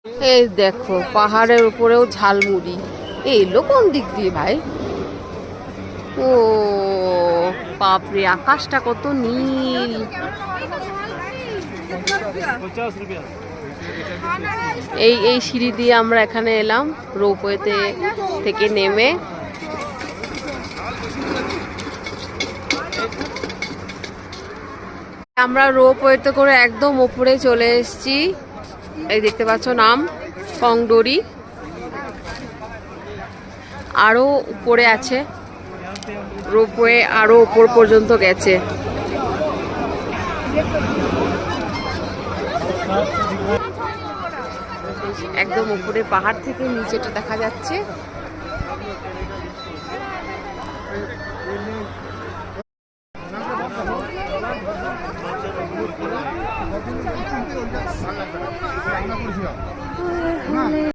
এই দেখো পাহাড়ের উপরেও ঝালমুড়ি। এলো কোন দিক দিয়ে ভাই? ও বাপরে, আকাশটা কত নীল। এই এই সিঁড়ি দিয়ে আমরা এখানে এলাম রোপওয়েতে থেকে নেমে। আমরা রোপওয়েতে করে একদম উপরে চলে এসেছি। এই দেখতে পাচ্ছ নাম কংডোরি। আরো উপরে আছে রোপওয়ে, আরো উপর পর্যন্ত গেছে। একদম উপরে পাহাড় থেকে নিচেটা দেখা যাচ্ছে।